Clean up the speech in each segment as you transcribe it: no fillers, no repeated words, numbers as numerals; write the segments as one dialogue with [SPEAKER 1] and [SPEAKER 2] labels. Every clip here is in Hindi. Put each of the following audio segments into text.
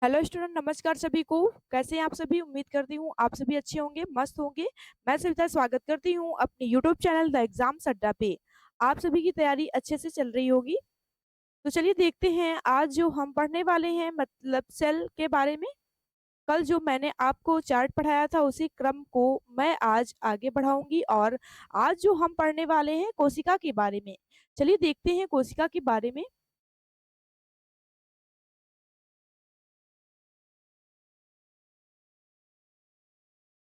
[SPEAKER 1] हेलो स्टूडेंट, नमस्कार सभी को। कैसे हैं आप सभी? उम्मीद करती हूँ आप सभी अच्छे होंगे, मस्त होंगे। मैं सविता स्वागत करती हूँ अपनी यूट्यूब चैनल द एग्जाम अड्डा पे। आप सभी की तैयारी अच्छे से चल रही होगी। तो चलिए देखते हैं आज जो हम पढ़ने वाले हैं, मतलब सेल के बारे में। कल जो मैंने आपको चार्ट पढ़ाया था उसी क्रम को मैं आज आगे बढ़ाऊंगी, और आज जो हम पढ़ने वाले हैं कोशिका के बारे में। चलिए देखते हैं कोशिका के बारे में।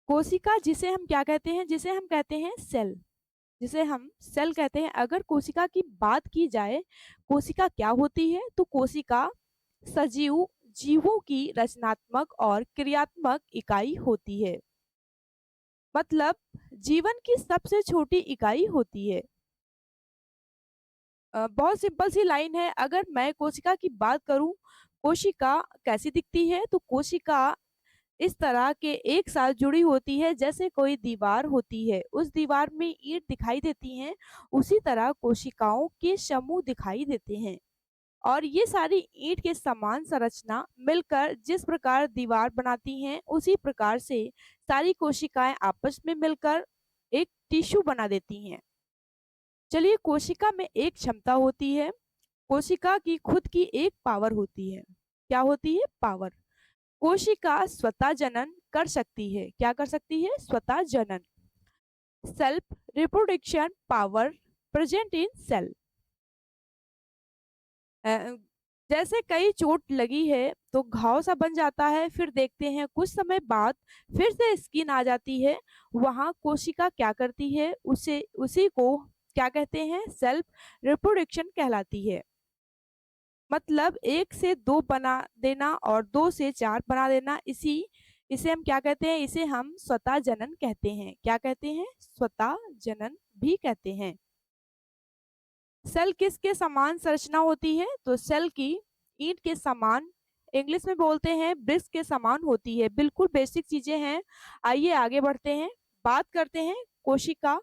[SPEAKER 1] कोशिका जिसे हम क्या कहते हैं? जिसे हम कहते हैं सेल। जिसे हम सेल कहते हैं। अगर कोशिका की बात की जाए, कोशिका क्या होती है? तो कोशिका सजीव जीवों की रचनात्मक और क्रियात्मक इकाई होती है। मतलब जीवन की सबसे छोटी इकाई होती है। बहुत सिंपल सी लाइन है। अगर मैं कोशिका की बात करूं, कोशिका कैसी दिखती है? तो कोशिका इस तरह के एक साथ जुड़ी होती है जैसे कोई दीवार होती है, उस दीवार में ईंट दिखाई देती हैं। उसी तरह कोशिकाओं के समूह दिखाई देते हैं, और ये सारी ईंट के समान संरचना मिलकर जिस प्रकार दीवार बनाती हैं, उसी प्रकार से सारी कोशिकाएं आपस में मिलकर एक टिश्यू बना देती हैं। चलिए, कोशिका में एक क्षमता होती है। कोशिका की खुद की एक पावर होती है। क्या होती है? पावर। कोशिका स्वतः जनन कर सकती है। क्या कर सकती है? स्वतः जनन। Self reproduction power present in cell. जैसे कई चोट लगी है तो घाव सा बन जाता है, फिर देखते हैं कुछ समय बाद फिर से स्किन आ जाती है। वहां कोशिका क्या करती है? उसे उसी को क्या कहते हैं? सेल्फ रिप्रोडक्शन कहलाती है। मतलब एक से दो बना देना और दो से चार बना देना, इसे हम क्या कहते हैं? इसे हम स्वतः जनन कहते हैं। क्या कहते हैं? स्वतः जनन भी कहते हैं। सेल किसके समान संरचना होती है? तो सेल की ईंट के समान, इंग्लिश में बोलते हैं ब्रिक्स के समान होती है। बिल्कुल बेसिक चीजें हैं। आइए आगे बढ़ते हैं, बात करते हैं कोशिका।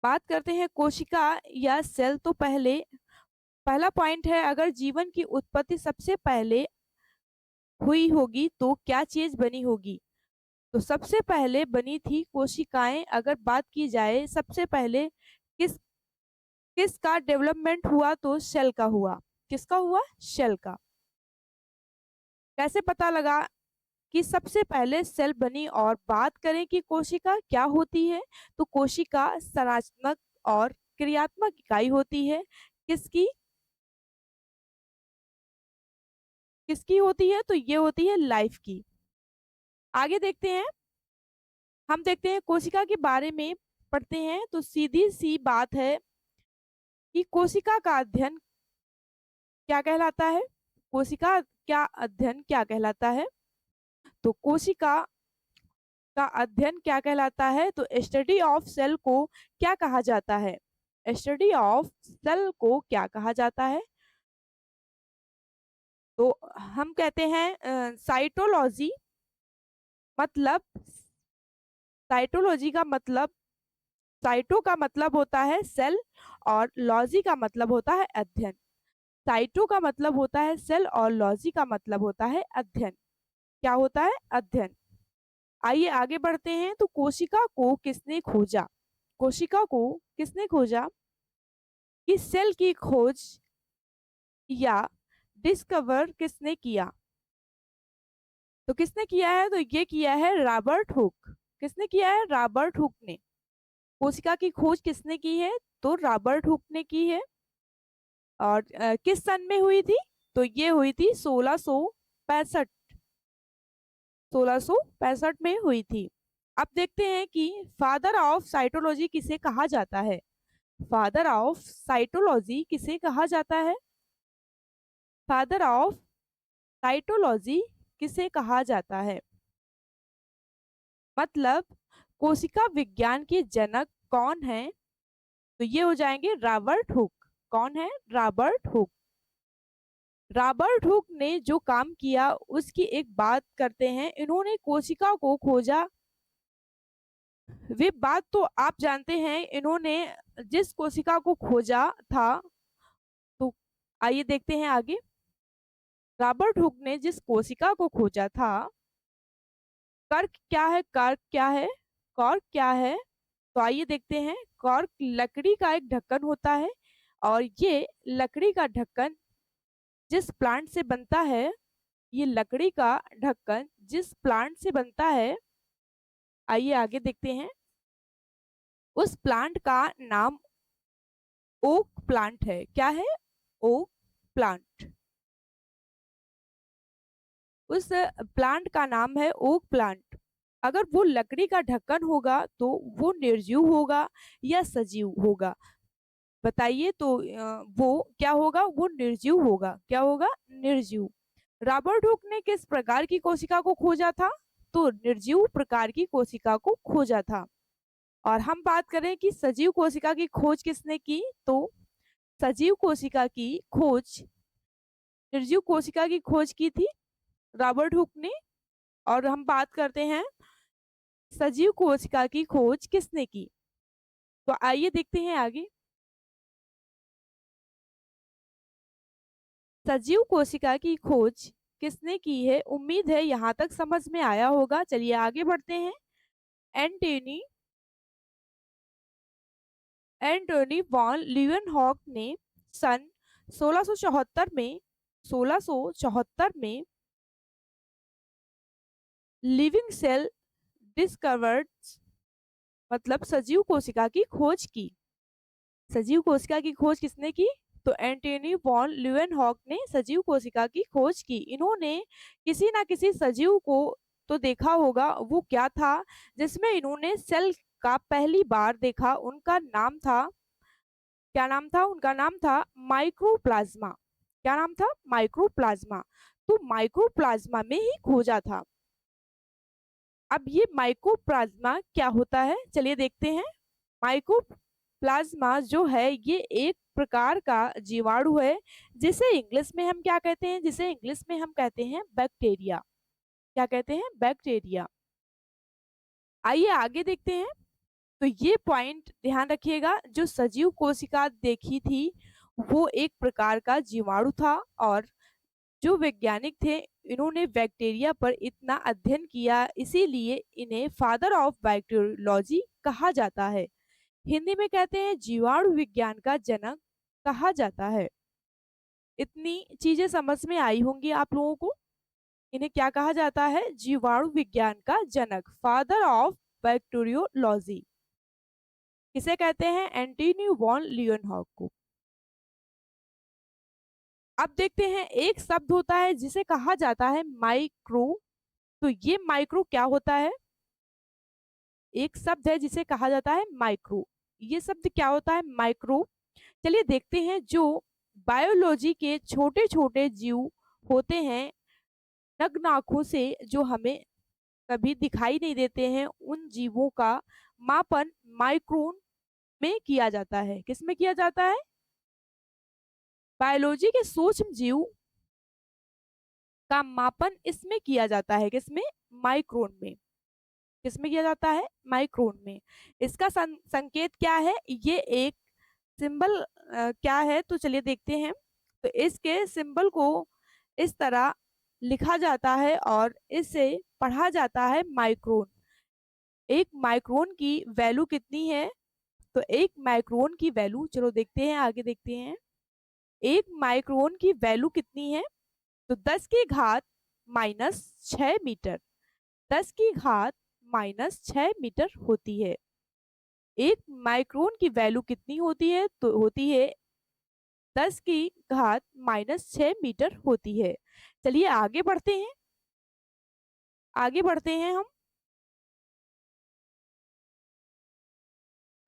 [SPEAKER 1] बात करते हैं कोशिका या सेल। तो पहला पॉइंट है, अगर जीवन की उत्पत्ति सबसे पहले हुई होगी तो क्या चीज बनी होगी? तो सबसे पहले बनी थी कोशिकाएं। अगर बात की जाए सबसे पहले किस किसका डेवलपमेंट हुआ, तो सेल का हुआ। किसका हुआ? सेल का। कैसे पता लगा कि सबसे पहले सेल बनी? और बात करें कि कोशिका क्या होती है, तो कोशिका संरचनात्मक और क्रियात्मक इकाई होती है। किसकी? किसकी होती है? तो ये होती है लाइफ की। आगे देखते हैं। हम देखते हैं कोशिका के बारे में पढ़ते हैं, तो सीधी सी बात है कि कोशिका का अध्ययन क्या कहलाता है? कोशिका क्या अध्ययन क्या कहलाता है? तो कोशिका का अध्ययन क्या कहलाता है? तो स्टडी ऑफ सेल को क्या कहा जाता है? स्टडी ऑफ सेल को क्या कहा जाता है? तो हम कहते हैं साइटोलॉजी। मतलब साइटोलॉजी का मतलब, साइटो का मतलब होता है सेल, और लॉजी का मतलब होता है अध्ययन। साइटो का मतलब होता है सेल, और लॉजी का मतलब होता है अध्ययन। क्या होता है? अध्ययन। आइए आगे बढ़ते हैं। तो कोशिका को किसने खोजा? कोशिका को किसने खोजा? कि सेल की खोज या डिस्कवर किसने किया? तो किसने किया है? तो ये किया है रॉबर्ट हुक। किसने किया है? रॉबर्ट हुक ने। कोशिका की खोज किसने की है? तो रॉबर्ट हुक ने की है। और किस सन में हुई थी? तो ये हुई थी 1665। 1665 में हुई थी। अब देखते हैं कि फादर ऑफ साइटोलॉजी किसे कहा जाता है। फादर ऑफ साइटोलॉजी किसे कहा जाता है? फादर ऑफ साइटोलॉजी किसे कहा जाता है? मतलब कोशिका विज्ञान के जनक कौन है? तो ये हो जाएंगे रॉबर्ट हुक। कौन है? Robert Hooke. रॉबर्ट हुक ने जो काम किया उसकी एक बात करते हैं। इन्होंने कोशिका को खोजा वे बात तो आप जानते हैं, इन्होंने जिस कोशिका को खोजा था, तो आइए देखते हैं आगे। रॉबर्ट हुक ने जिस कोशिका को खोजा था, कर्क क्या है, कार्क क्या है, कॉर्क क्या है, तो आइए देखते हैं। कॉर्क लकड़ी का एक ढक्कन होता है, और ये लकड़ी का ढक्कन जिस प्लांट से बनता है, ये लकड़ी का ढक्कन जिस प्लांट से बनता है, आइए आगे देखते हैं। उस प्लांट का नाम ओक प्लांट है। क्या है? Okay plant. उस प्लांट का नाम है ओक प्लांट। अगर वो लकड़ी का ढक्कन होगा तो वो निर्जीव होगा या सजीव होगा? बताइए तो। वो क्या होगा? वो निर्जीव होगा। क्या होगा? निर्जीव। रॉबर्ट हुक ने किस प्रकार की कोशिका को खोजा था? तो निर्जीव प्रकार की कोशिका को खोजा था। और हम बात करें कि सजीव कोशिका की खोज किसने की, तो सजीव कोशिका की खोज, निर्जीव कोशिका की खोज की थी रॉबर्ट हुक ने। और हम बात करते हैं सजीव कोशिका की खोज किसने की, तो आइए देखते हैं आगे। सजीव कोशिका की खोज किसने की है? उम्मीद है यहाँ तक समझ में आया होगा। चलिए आगे बढ़ते हैं। एंटोनी एंटोनी वॉन ल्यूवेनहॉक ने सन 1674 में 1674 में लिविंग सेल डिस्कवर्ड, मतलब सजीव कोशिका की खोज की। सजीव कोशिका की खोज किसने की? तो एंटोनी वॉन ल्यूवेनहॉक ने सजीव कोशिका की खोज की। इन्होंने किसी ना किसी सजीव को तो देखा होगा, वो क्या था जिसमें इन्होंने सेल का पहली बार देखा? उनका नाम था, क्या नाम था? उनका नाम था माइक्रोप्लाज्मा। क्या नाम था? माइक्रोप्लाज्मा। तो माइक्रोप्लाज्मा में ही खोजा था। अब ये माइक्रोप्लाज्मा क्या होता है, चलिए देखते हैं। माइक्रोप्लाज्मा जो है, ये एक प्रकार का जीवाणु है, जिसे इंग्लिश में हम क्या कहते हैं? जिसे इंग्लिश में हम कहते हैं बैक्टीरिया। क्या कहते हैं? बैक्टीरिया। आइए आगे देखते हैं। तो ये पॉइंट ध्यान रखिएगा, जो सजीव कोशिका देखी थी वो एक प्रकार का जीवाणु था, और जो वैज्ञानिक थे इन्होंने बैक्टीरिया पर इतना अध्ययन किया, इसीलिए इन्हें फादर ऑफ बैक्टीरियोलॉजी कहा जाता है। हिंदी में कहते हैं जीवाणु विज्ञान का जनक कहा जाता है। इतनी चीजें समझ में आई होंगी आप लोगों को। इन्हें क्या कहा जाता है? जीवाणु विज्ञान का जनक, फादर ऑफ बैक्टीरियोलॉजी। किसे कहते हैं? एंटोनी वॉन ल्यूवेनहॉक को। अब देखते हैं, एक शब्द होता है जिसे कहा जाता है माइक्रो। तो ये माइक्रो क्या होता है? एक शब्द है जिसे कहा जाता है माइक्रो। ये शब्द क्या होता है? माइक्रो। चलिए देखते हैं। जो बायोलॉजी के छोटे छोटे जीव होते हैं, नग्न आंखों से जो हमें कभी दिखाई नहीं देते हैं, उन जीवों का मापन माइक्रोन में किया जाता है। किस में किया जाता है? बायोलॉजी के सूक्ष्म जीव का मापन इसमें किया जाता है। किसमें? माइक्रोन में। किसमें किया जाता है? माइक्रोन में। इसका संकेत क्या है? ये एक सिंबल क्या है, तो चलिए देखते हैं। तो इसके सिंबल को इस तरह लिखा जाता है और इसे पढ़ा जाता है माइक्रोन। एक माइक्रोन की वैल्यू कितनी है? तो एक माइक्रोन की वैल्यू, चलो देखते हैं आगे देखते हैं। एक माइक्रोन की वैल्यू कितनी है? तो 10 की घात -6 मीटर। 10 की घात -6 मीटर होती है। एक माइक्रोन की वैल्यू कितनी होती है? तो होती है 10 की घात -6 मीटर होती है। चलिए आगे बढ़ते हैं। आगे बढ़ते हैं हम।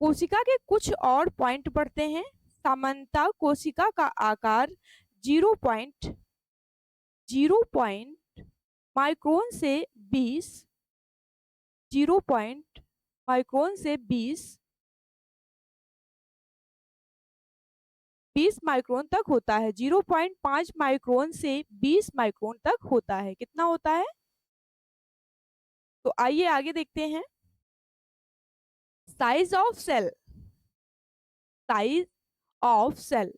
[SPEAKER 1] कोशिका के कुछ और पॉइंट पढ़ते हैं। सामान्यतः कोशिका का आकार 0.0 माइक्रोन से 20 माइक्रोन तक होता है। 0.5 माइक्रोन से 20 माइक्रोन तक होता है। कितना होता है? तो आइए आगे देखते हैं। Size of cell, size of cell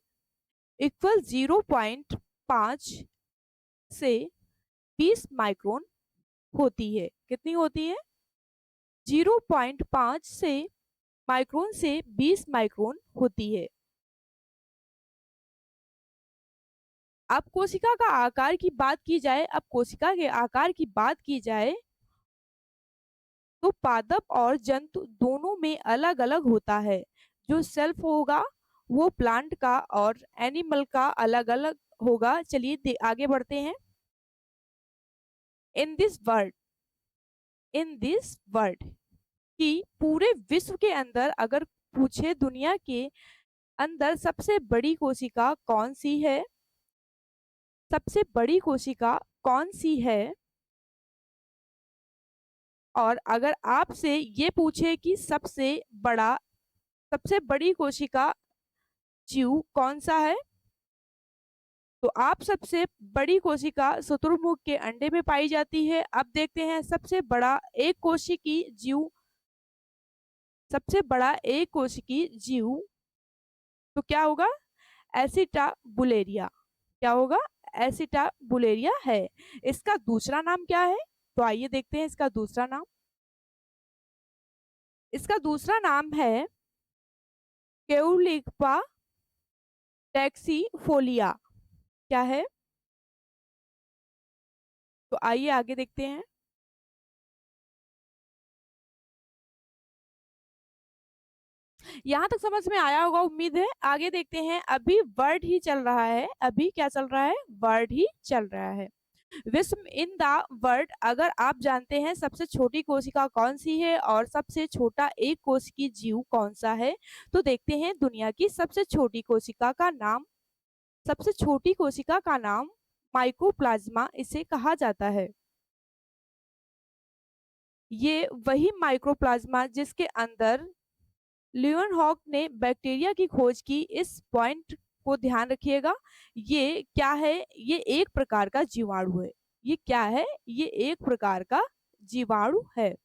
[SPEAKER 1] equal 0.5 से 20 माइक्रोन होती है। कितनी होती है? 0.5 से माइक्रोन से 20 माइक्रोन होती है। अब कोशिका का आकार की बात की जाए, अब कोशिका के आकार की बात की जाए तो पादप और जंतु दोनों में अलग अलग होता है। जो सेल्फ होगा वो प्लांट का और एनिमल का अलग अलग होगा। चलिए आगे बढ़ते हैं। In this word, in this word कि पूरे विश्व के अंदर अगर पूछे दुनिया के अंदर सबसे बड़ी कोशिका कौन सी है, सबसे बड़ी कोशिका कौन सी है, और अगर आपसे ये पूछे कि सबसे बड़ी कोशिका जीव कौन सा है, तो आप सबसे बड़ी कोशिका शुतुरमुर्ग के अंडे में पाई जाती है। अब देखते हैं सबसे बड़ा एक कोशिकी जीव, सबसे बड़ा एक कोशिकी जीव तो क्या होगा? एसिटाबुलेरिया। क्या होगा? एसिटाबुलेरिया है। इसका दूसरा नाम क्या है? तो आइए देखते हैं इसका दूसरा नाम। इसका दूसरा नाम है केउलिप्पा टैक्सीफोलिया। क्या है? तो आइए आगे देखते हैं। यहाँ तक समझ में आया होगा उम्मीद है। आगे देखते हैं। अभी वर्ड ही चल रहा है, अभी क्या चल रहा है? वर्ड ही चल रहा है। विस्म इन द वर्ड, अगर आप जानते हैं सबसे छोटी कोशिका कौन सी है और सबसे छोटा एक कोशिकी जीव कौन सा है, तो देखते हैं दुनिया की सबसे छोटी कोशिका का नाम। सबसे छोटी कोशिका का नाम माइकोप्लाज्मा इसे कहा जाता है। ये वही माइक्रोप्लाज्मा जिसके अंदर लियोनहॉक ने बैक्टीरिया की खोज की। इस पॉइंट को ध्यान रखिएगा। ये क्या है? ये एक प्रकार का जीवाणु है। ये क्या है? ये एक प्रकार का जीवाणु है।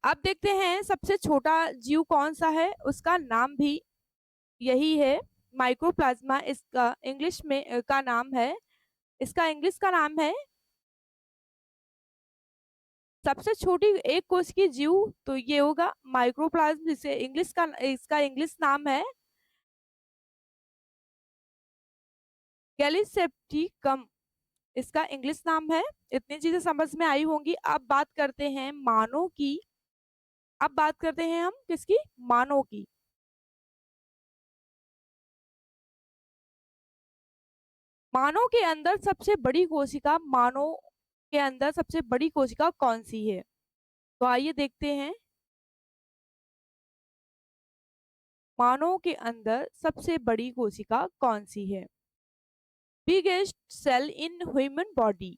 [SPEAKER 1] अब देखते हैं सबसे छोटा जीव कौन सा है, उसका नाम भी यही है, माइक्रोप्लाज्मा। इसका इंग्लिश में का नाम है, इसका इंग्लिश का नाम है सबसे छोटी एक कोश की जीव, तो ये होगा माइक्रोप्लाज्म, जिसे इंग्लिश का इसका इंग्लिश नाम है गैलीसेप्टिकम। इसका इंग्लिश नाम है। इतनी चीजें समझ में आई होंगी। अब बात करते हैं मानव की। अब बात करते हैं हम किसकी? मानव की। मानव के अंदर सबसे बड़ी कोशिका, मानव के अंदर सबसे बड़ी कोशिका कौन सी है? तो आइए देखते हैं। मानव के अंदर सबसे बड़ी कोशिका कौन सी है? Biggest cell in human body.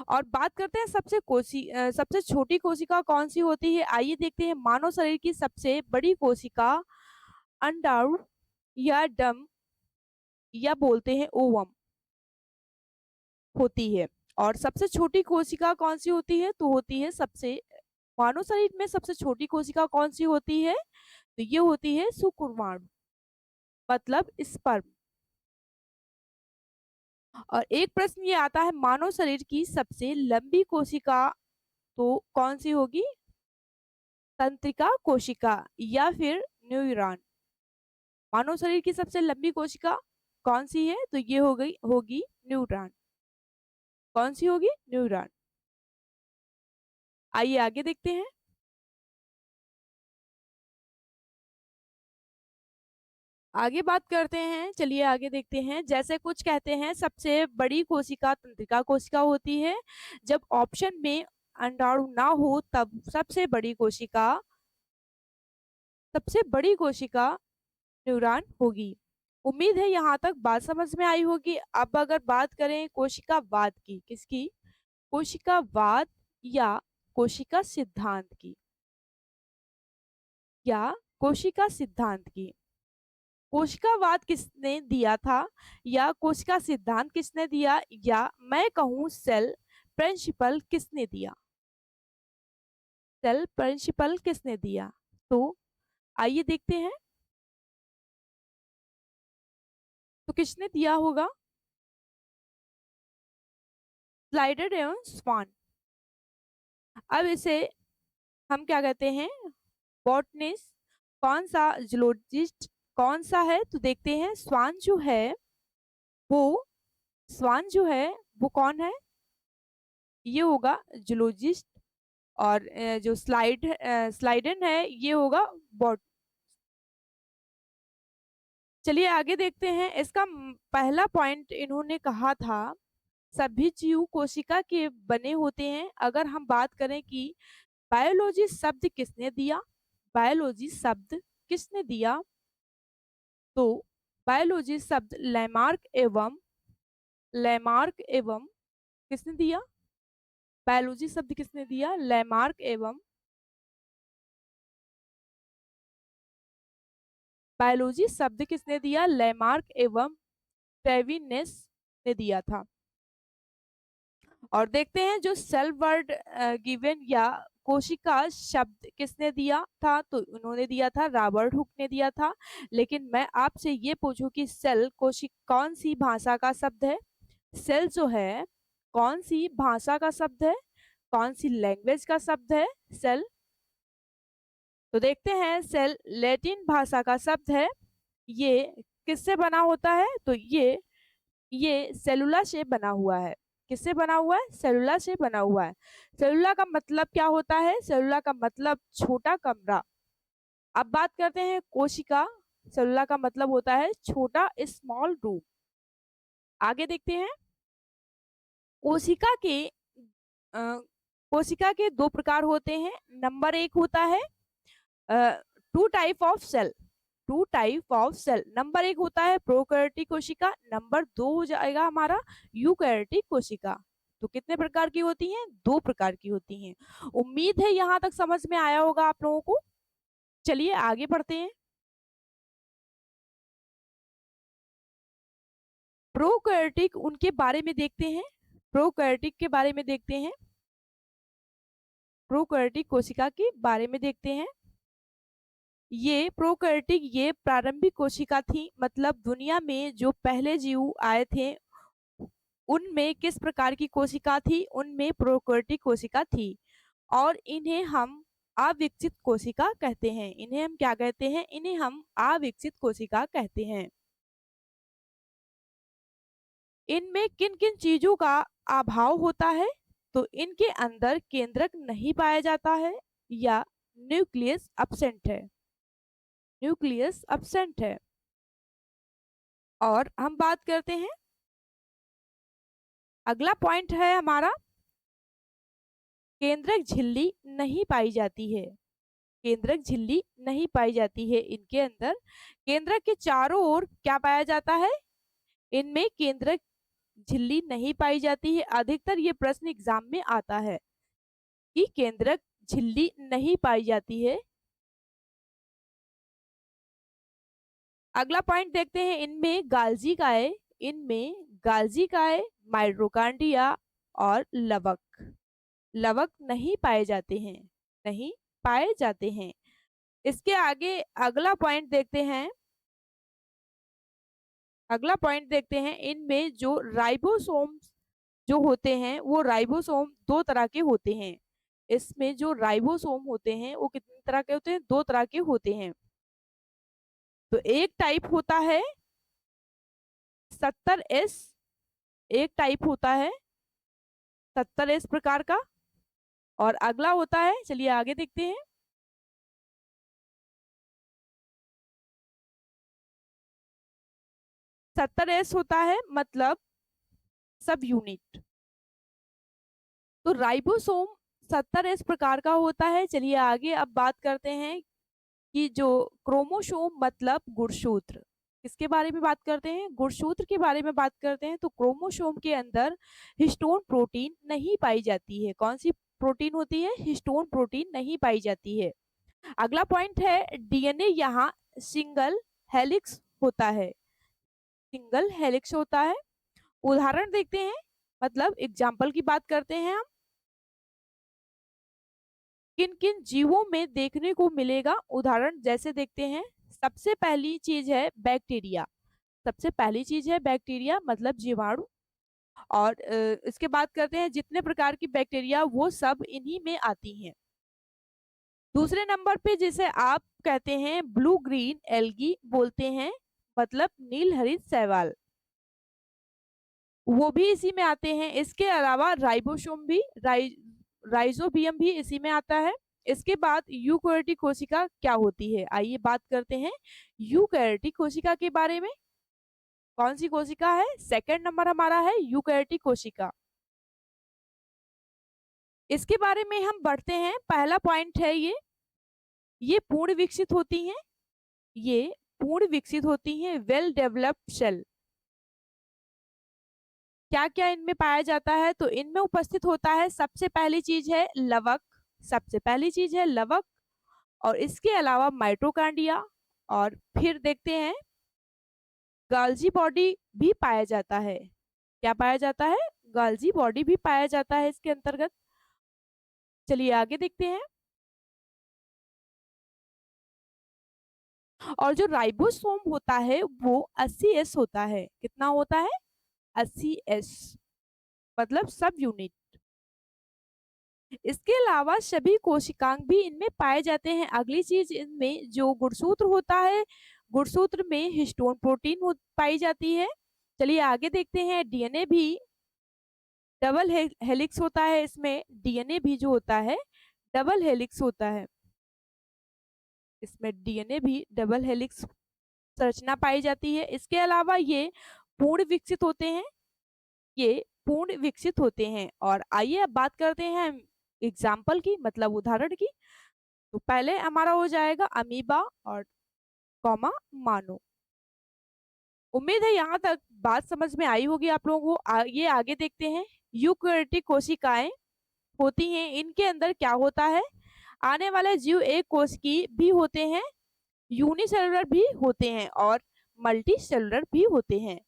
[SPEAKER 1] और बात करते हैं सबसे छोटी कोशिका कौन सी होती है। आइए देखते हैं। मानव शरीर की सबसे बड़ी कोशिका अंडाणु या डम या बोलते हैं ओवम होती है। और सबसे छोटी कोशिका कौन सी होती है? तो होती है सबसे मानव शरीर में सबसे छोटी कोशिका कौन सी होती है? तो ये होती है शुक्राणु, मतलब स्पर्म। और एक प्रश्न ये आता है, मानव शरीर की सबसे लंबी कोशिका तो कौन सी होगी? तंत्रिका कोशिका या फिर न्यूरॉन। मानव शरीर की सबसे लंबी कोशिका कौन सी है? तो ये होगी न्यूरॉन। कौन सी होगी? न्यूरॉन। आइए आगे देखते हैं। आगे बात करते हैं। चलिए आगे देखते हैं। जैसे कुछ कहते हैं सबसे बड़ी कोशिका तंत्रिका कोशिका होती है। जब ऑप्शन में अंडाणु ना हो तब सबसे बड़ी कोशिका न्यूरॉन होगी। उम्मीद है यहाँ तक बात समझ में आई होगी। अब अगर बात करें कोशिकावाद की, किसकी? कोशिकावाद या कोशिका सिद्धांत की, या कोशिका सिद्धांत की। कोशिकावाद किसने दिया था या कोशिका सिद्धांत किसने दिया, या मैं कहूँ सेल प्रिंसिपल किसने दिया? सेल प्रिंसिपल किसने दिया? तो आइए देखते हैं, तो किसने दिया होगा? स्लाइडर एवं स्वान। अब इसे हम क्या कहते हैं? बॉटनिस्ट। कौन सा जूलॉजिस्ट कौन सा है? तो देखते हैं, स्वान जो है वो स्वान जो है वो कौन है? ये होगा जूलॉजिस्ट। और जो स्लाइडन है ये होगा बॉट। चलिए आगे देखते हैं। इसका पहला पॉइंट इन्होंने कहा था सभी जीव कोशिका के बने होते हैं। अगर हम बात करें कि बायोलॉजी शब्द किसने दिया, बायोलॉजी शब्द किसने दिया, तो बायोलॉजी शब्द लैमार्क एवं किसने दिया? बायोलॉजी शब्द किसने दिया? लैमार्क एवं बायोलॉजी शब्द किसने दिया? लैमार्क एवं पेविनेस ने दिया था। और देखते हैं जो सेल वर्ड गिवन या कोशिका शब्द किसने दिया था? तो उन्होंने दिया था, रॉबर्ट हुक ने दिया था। लेकिन मैं आपसे ये पूछूं कि सेल कोशिका कौन सी भाषा का शब्द है? सेल जो है कौन सी भाषा का शब्द है? कौन सी लैंग्वेज का शब्द है सेल? तो देखते हैं, सेल लैटिन भाषा का शब्द है। ये किससे बना होता है? तो ये सेलुला से बना हुआ है। किससे बना हुआ है? सेलुला से बना हुआ है। सेलुला का मतलब क्या होता है? सेलुला का मतलब छोटा कमरा। अब बात करते हैं कोशिका। सेलुला का मतलब होता है छोटा, स्मॉल रूम। आगे देखते हैं, कोशिका के कोशिका के दो प्रकार होते हैं। नंबर एक होता है two type of cell. Two type of cell, number एक होता है प्रोकैरियोटिक कोशिका, नंबर दो हो जाएगा हमारा यूकैरियोटिक कोशिका। तो कितने प्रकार की होती हैं? दो प्रकार की होती हैं। उम्मीद है यहां तक समझ में आया होगा आप लोगों को। चलिए आगे बढ़ते हैं। प्रोकैरियोटिक उनके बारे में देखते हैं। प्रोकैरियोटिक के बारे में देखते हैं। प्रोकैरियोटिक कोशिका के बारे में देखते हैं। ये प्रोकैरियोटिक ये प्रारंभिक कोशिका थी, मतलब दुनिया में जो पहले जीव आए थे उनमें किस प्रकार की कोशिका थी? उनमें प्रोकैरियोटिक कोशिका थी। और इन्हें हम अविकसित कोशिका कहते हैं। इन्हें हम क्या कहते हैं? इन्हें हम अविकसित कोशिका कहते हैं। इनमें किन किन चीजों का अभाव होता है? तो इनके अंदर केंद्रक नहीं पाया जाता है या न्यूक्लियस एब्सेंट है। न्यूक्लियस एब्सेंट है। और हम बात करते हैं, अगला पॉइंट है हमारा, केंद्रक झिल्ली नहीं पाई जाती है। केंद्रक झिल्ली नहीं पाई जाती है इनके अंदर। केंद्रक के चारों ओर क्या पाया जाता है? इनमें केंद्रक झिल्ली नहीं पाई जाती है। अधिकतर ये प्रश्न एग्जाम में आता है कि केंद्रक झिल्ली नहीं पाई जाती है। अगला पॉइंट देखते हैं, इनमें गाल्जी काय, माइटोकॉन्ड्रिया और लवक लवक नहीं पाए जाते हैं। नहीं पाए जाते हैं। इसके आगे अगला पॉइंट देखते हैं, इनमें जो राइबोसोम जो होते हैं वो राइबोसोम दो तरह के होते हैं। इसमें जो राइबोसोम होते हैं वो कितने तरह के होते हैं? दो तरह के होते हैं। तो एक टाइप होता है 70S। एक टाइप होता है 70S प्रकार का। और अगला होता है, चलिए आगे देखते हैं, 70S होता है मतलब सब यूनिट। तो राइबोसोम 70S प्रकार का होता है। चलिए आगे अब बात करते हैं कि जो क्रोमोसोम मतलब गुणसूत्र, किसके बारे में बात करते हैं? गुणसूत्र के बारे में बात करते हैं। तो क्रोमोसोम के अंदर हिस्टोन प्रोटीन नहीं पाई जाती है। कौन सी प्रोटीन होती है? हिस्टोन प्रोटीन नहीं पाई जाती है। अगला पॉइंट है, डीएनए यहाँ सिंगल हेलिक्स होता है। सिंगल हेलिक्स होता है। उदाहरण देखते हैं, मतलब एग्जाम्पल की बात करते हैं हम किन किन जीवों में देखने को मिलेगा? उदाहरण जैसे देखते हैं, सबसे पहली चीज है बैक्टीरिया। सबसे पहली चीज है बैक्टीरिया मतलब जीवाणु। और इसके बाद करते हैं जितने प्रकार की बैक्टीरिया वो सब इन्हीं में आती हैं। दूसरे नंबर पे जिसे आप कहते हैं ब्लू ग्रीन एल्गी बोलते हैं, मतलब नील हरित शैवाल, वो भी इसी में आते हैं। इसके अलावा राइबोसोम भी राइजोबियम भी इसी में आता है। इसके बाद यूकैरियोटिक कोशिका क्या होती है, आइए बात करते हैं यूकैरियोटिक कोशिका के बारे में। कौन सी कोशिका है? सेकंड नंबर हमारा है यूकैरियोटिक कोशिका। इसके बारे में हम बढ़ते हैं। पहला पॉइंट है ये पूर्ण विकसित होती हैं। ये पूर्ण विकसित होती हैं, वेल डेवलप्ड सेल। क्या क्या इनमें पाया जाता है? तो इनमें उपस्थित होता है, सबसे पहली चीज है लवक। सबसे पहली चीज है लवक। और इसके अलावा माइटोकांड्रिया। और फिर देखते हैं गाल्जी बॉडी भी पाया जाता है। क्या पाया जाता है? गाल्जी बॉडी भी पाया जाता है इसके अंतर्गत। चलिए आगे देखते हैं। और जो राइबोसोम होता है वो 80S होता है। कितना होता है? 80S, मतलब सब यूनिट। इसके अलावा सभी कोशिकांग भी इनमें पाए जाते हैं। अगली चीज इनमें जो गुणसूत्र होता है, गुणसूत्र में हिस्टोन प्रोटीन पाई जाती है। चलिए आगे देखते हैं। डीएनए भी डबल हेलिक्स होता है इसमें। डीएनए भी जो होता है डबल हेलिक्स होता है। इसमें डीएनए भी डबल हेलिक्स संरचना पाई जाती है। इसके अलावा ये पूर्ण विकसित होते हैं। ये पूर्ण विकसित होते हैं। और आइए अब बात करते हैं एग्जाम्पल की, मतलब उदाहरण की। तो पहले हमारा हो जाएगा अमीबा और कॉमा मानो। उम्मीद है यहाँ तक बात समझ में आई होगी आप लोगों को। ये आगे देखते हैं। यूकैरियोटिक कोशिकाएं होती हैं, इनके अंदर क्या होता है? आने वाले जीव एक कोश की भी होते हैं, यूनिसेलुलर भी होते हैं और मल्टी सेलुलर भी होते हैं।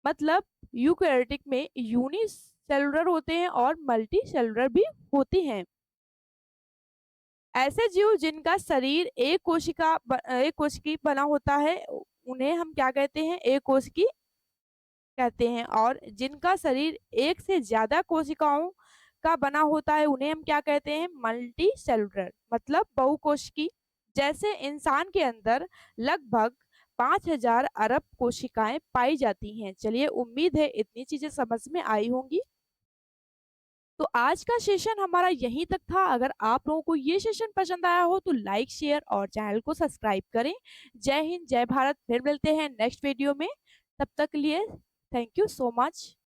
[SPEAKER 1] मतलब यूकैरियोटिक में यूनिसेलुलर होते हैं और मल्टी सेलुलर भी होते हैं। ऐसे जीव जिनका शरीर एक कोशिकी बना होता है उन्हें हम क्या कहते हैं? एक कोशिकी कहते हैं। और जिनका शरीर एक से ज्यादा कोशिकाओं का बना होता है उन्हें हम क्या कहते हैं? मल्टी सेलुलर, मतलब बहुकोशिकी। जैसे इंसान के अंदर लगभग 5000 अरब कोशिकाएं पाई जाती हैं। चलिए उम्मीद है इतनी चीजें समझ में आई होंगी। तो आज का सेशन हमारा यहीं तक था। अगर आप लोगों को ये सेशन पसंद आया हो तो लाइक शेयर और चैनल को सब्सक्राइब करें। जय हिंद, जय भारत। फिर मिलते हैं नेक्स्ट वीडियो में। तब तक के लिए थैंक यू सो मच।